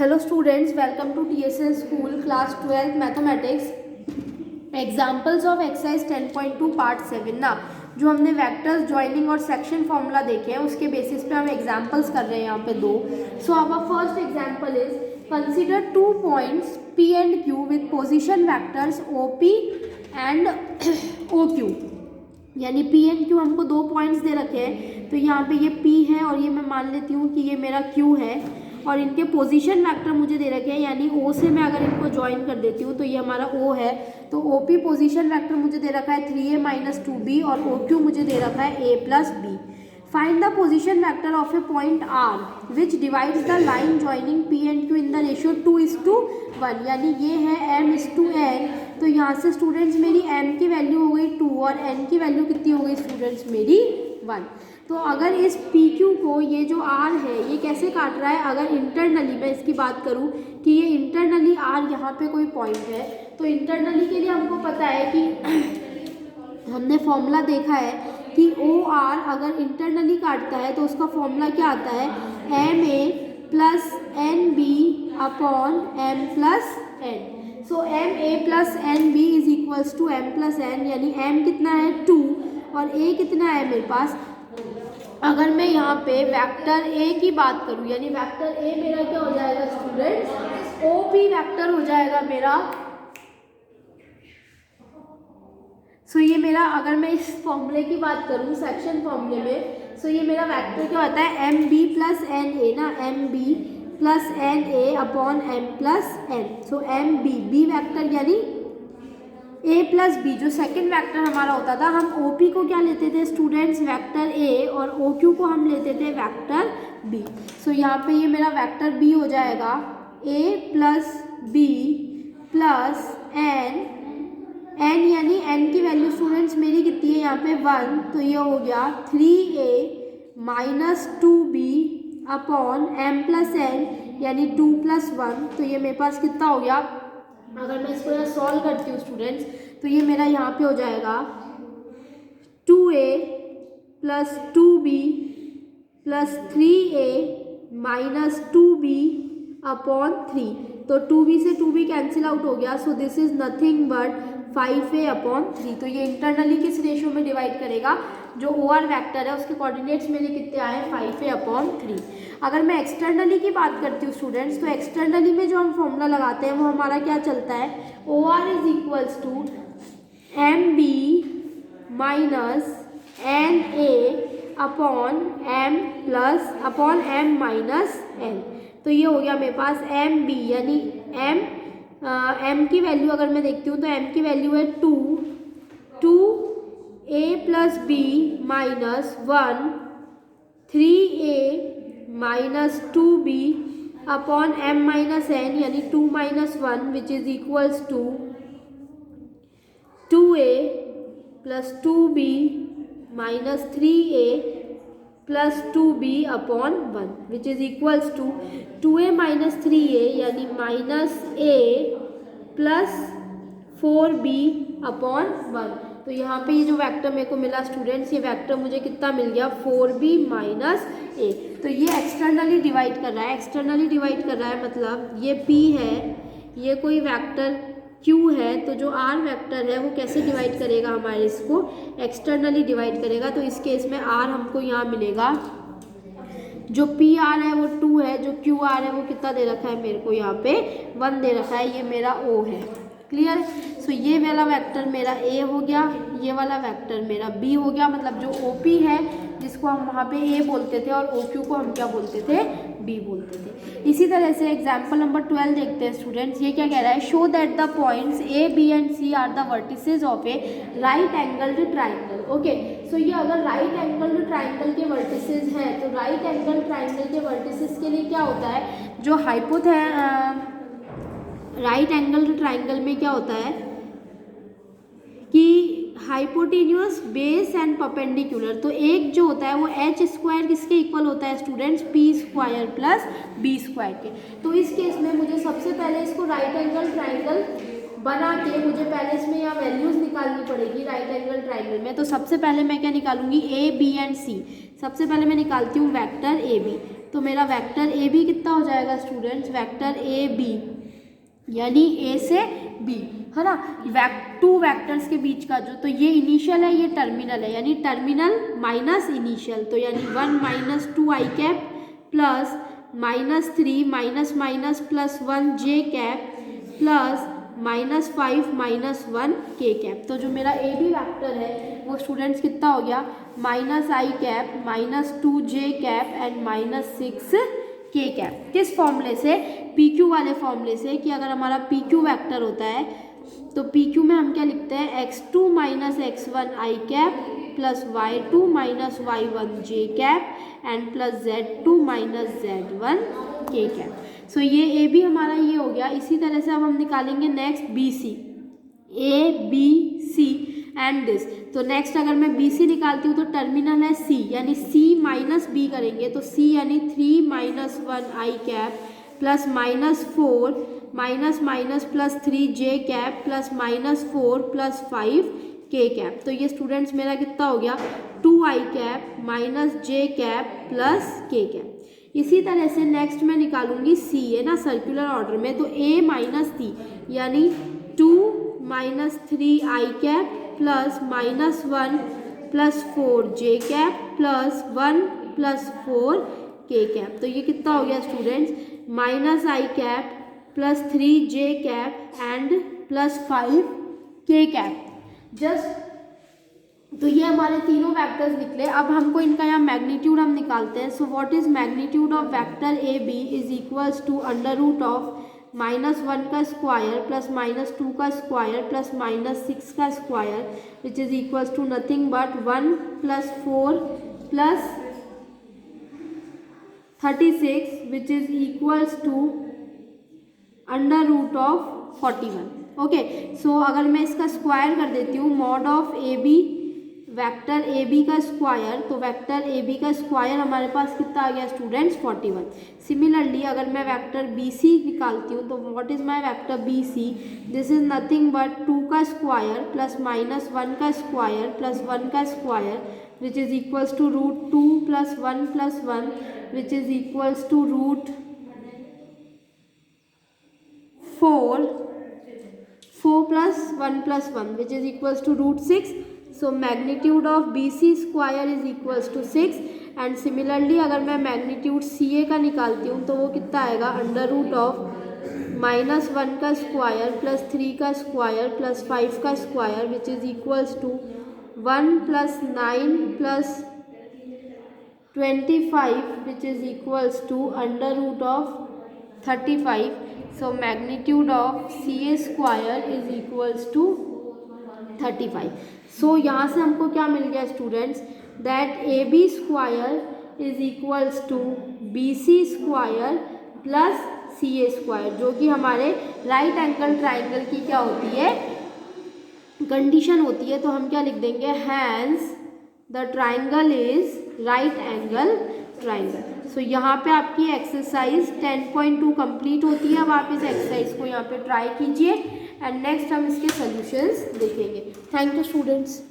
Hello students, welcome to TSN school class 12 mathematics examples of exercise 10.2 part 7 ना। जो हमने vectors joining और section formula देखे हैं उसके बेसिस पे हम एग्जाम्पल्स कर रहे हैं यहाँ पे दो। So our first example is consider 2 points P and Q with position vectors OP and OQ। यानी P एंड Q हमको दो पॉइंट्स दे रखे हैं, तो यहाँ पे ये P है और ये मैं मान लेती हूँ कि ये मेरा Q है और इनके पोजीशन वेक्टर मुझे दे रखे हैं, यानी O से मैं अगर इनको ज्वाइन कर देती हूँ तो ये हमारा O है। तो OP पोजीशन वेक्टर मुझे दे रखा है 3A - 2B और OQ मुझे दे रखा है A + B। Find the position vector of A point R which divides the line joining P and Q in the ratio 2:1। यानी ये है m/n। तो यहाँ से स्टूडेंट्स मेरी m की वैल्यू हो गई 2 और n की वैल्यू कितनी हो गई स्टूडेंट्स मेरी 1। तो अगर इस PQ को ये जो R है ये कैसे काट रहा है, अगर इंटरनली मैं इसकी बात करूँ कि ये इंटरनली R यहाँ पे कोई पॉइंट है, तो इंटरनली के लिए हमको पता है कि हमने फॉर्मूला देखा है कि OR अगर इंटरनली काटता है तो उसका फॉर्मूला क्या आता है, MA + NB upon M + N। सो MA + NB = M + N, यानी M कितना है 2 और A कितना है मेरे पास। अगर मैं यहाँ पे वेक्टर A की बात करूँ, यानी वेक्टर A मेरा क्या हो जाएगा स्टूडेंट्स, OP वेक्टर हो जाएगा मेरा। सो ये मेरा, अगर मैं इस फॉर्मूले की बात करूँ सेक्शन फॉर्मूले में, सो ये मेरा वेक्टर क्या होता है MB + NA ना, MB + NA upon M + N। सो MB B वेक्टर यानी A + B जो सेकंड वेक्टर हमारा होता था, हम OP को क्या लेते थे स्टूडेंट्स, वेक्टर A, और OQ को हम लेते थे वेक्टर B। सो यहाँ पे ये मेरा वेक्टर B हो जाएगा A + B + N यानी N की वैल्यू स्टूडेंट्स मेरी कितनी है यहाँ पे 1, तो ये हो गया 3A - 2B upon M + N यानी 2 + 1। तो ये मेरे पास कितना हो गया, अगर मैं इसको यहाँ सॉल्व करती हूँ स्टूडेंट्स, तो ये मेरा यहाँ पे हो जाएगा 2A + 2B + 3A - 2B upon 3। तो 2B से 2B कैंसिल आउट हो गया। So this is nothing but 5A upon 3। तो ये इंटरनली किस रेशियो में डिवाइड करेगा, जो OR वेक्टर है उसके कोऑर्डिनेट्स मेरे कितने आए 5A अपॉन 3। अगर मैं एक्सटर्नली की बात करती हूँ स्टूडेंट्स, तो एक्सटर्नली में जो हम फॉर्मूला लगाते हैं वो हमारा क्या चलता है, OR = MB - NA upon M - N। तो ये हो गया मेरे पास MB, यानी M की वैल्यू अगर मैं देखती हूँ तो M की वैल्यू है 2A + B - 1 3A - 2B upon M - N यानी 2 - 1 which is equals to 2A + 2B - 3A + 2B upon 1 which is equals to 2A - 3A यानी -A + 4B अपॉन 1। तो यहाँ पे ये जो वेक्टर मेरे को मिला स्टूडेंट्स, ये वेक्टर मुझे कितना मिल गया 4B - A। तो ये एक्सटर्नली डिवाइड कर रहा है, एक्सटर्नली डिवाइड कर रहा है मतलब ये P है, ये कोई वेक्टर Q है, तो जो R वेक्टर है वो कैसे डिवाइड करेगा हमारे इसको, एक्सटर्नली डिवाइड करेगा। तो इस केस में R हमको यहाँ मिलेगा, जो PR है वो 2 है, जो QR है वो कितना दे रखा है मेरे को यहाँ पे 1 दे रखा है, ये मेरा O है। क्लियर। सो ये वाला वेक्टर मेरा A हो गया, ये वाला वेक्टर मेरा B हो गया, मतलब जो OP है जिसको हम वहाँ पे A बोलते थे और OQ को हम क्या बोलते थे, B बोलते थे। इसी तरह से एग्जाम्पल नंबर 12 देखते हैं स्टूडेंट्स। ये क्या कह रहा है, show that the points A, B and C are the vertices of a right angled triangle. Okay, so ये अगर राइट एंगल्ड ट्राइंगल के वर्टिसेस हैं, तो राइट एंगल ट्राइंगल के वर्टिसेस के लिए क्या होता है, जो राइट एंगल ट्राइंगल में क्या होता है कि हाइपोटेन्यूस, बेस एंड परपेंडिकुलर। तो एक जो होता है वो h² किसके इक्वल होता है स्टूडेंट्स, P² + B² के। तो इस केस में मुझे सबसे पहले इसको राइट एंगल ट्राइंगल बना के मुझे पहले इसमें यहाँ वैल्यूज निकालनी पड़ेगी राइट एंगल ट्राइंगल में। तो सबसे पहले मैं क्या निकालूंगी, A, B एंड C। सबसे पहले मैं निकालती हूँ वेक्टर AB। तो मेरा वेक्टर ए बी कितना हो जाएगा स्टूडेंट्स, वेक्टर ए बी यानी ए से बी, है ना। टू वेक्टर्स के बीच का जो, तो ये इनिशियल है, ये टर्मिनल है, यानी टर्मिनल माइनस इनिशियल, तो यानी 1 minus 2 I cap plus -3 minus minus plus 1 J cap plus -5 minus 1 K cap. तो जो मेरा ए बी वैक्टर है वो स्टूडेंट्स कितना हो गया, -i cap -2 J cap and -6 के कैप। किस फॉर्मूले से, पी क्यू वाले फॉर्मूले से, कि अगर हमारा पी क्यू वैक्टर होता है तो पी क्यू में हम क्या लिखते हैं, x2 minus x1 I cap plus y2 minus y1 J cap and plus z2 minus z1 के कैप। सो ये ए बी हमारा ये हो गया। इसी तरह से अब हम निकालेंगे next B C, A B C and this. तो नेक्स्ट अगर मैं बी सी निकालती हूँ तो टर्मिनल है सी, यानी सी माइनस बी करेंगे तो सी यानी 3 minus 1 I cap plus -4 minus minus plus 3 J cap plus -4 plus 5 K cap. तो ये स्टूडेंट्स मेरा कितना हो गया, 2 I cap minus J cap plus के कैप। इसी तरह से नेक्स्ट मैं निकालूंगी सी, है ना, सर्कुलर ऑर्डर में, तो ए माइनस सी यानी 2 माइनस 3 आई कैप प्लस -1 प्लस 4 जे कैप प्लस 1 प्लस 4 के कैप। तो ये कितना हो गया students, -i cap plus 3 J cap and plus 5 K cap. Just तो ये हमारे तीनों वेक्टर्स निकले। अब हमको इनका यहाँ मैग्नीट्यूड हम निकालते हैं। So what is magnitude of vector A B is equals to √ -1 का स्क्वायर प्लस -2 का स्क्वायर प्लस -6 का square which is equals to nothing but 1 plus 4 plus 36 which is equals to √41। Okay, so अगर मैं इसका square कर देती हूँ, mod of A B, vector A B का स्क्वायर, तो वेक्टर ए बी का स्क्वायर हमारे पास कितना आ गया स्टूडेंट्स, 41। सिमिलरली अगर मैं वेक्टर बी सी निकालती हूँ तो what is my vector B C, this is nothing but 2 का स्क्वायर प्लस -1 का स्क्वायर प्लस 1 का square which is equals to √2 plus 1 plus 1 which is equals to √4 plus 1 plus 1 which is equals to √6। So magnitude of B C square is equals to 6। And similarly अगर मैं magnitude C ए का निकालती हूँ तो वो कितना आएगा, √-1 का स्क्वायर प्लस 3 का स्क्वायर प्लस 5 का square which is equals to 1 plus 9 plus 25 which is equals to √35। So magnitude of C A square is equals to 35। सो यहाँ से हमको क्या मिल गया students, that A B square is equals to B C square plus C A square, जो कि हमारे राइट एंगल ट्राइंगल की क्या होती है, कंडीशन होती है। तो हम क्या लिख देंगे, hence the triangle is right angle triangle. So यहाँ पे आपकी एक्सरसाइज 10.2 कंप्लीट होती है। अब आप इस एक्सरसाइज को यहाँ पे ट्राई कीजिए एंड नेक्स्ट हम इसके सॉल्यूशंस देखेंगे। Thank you students.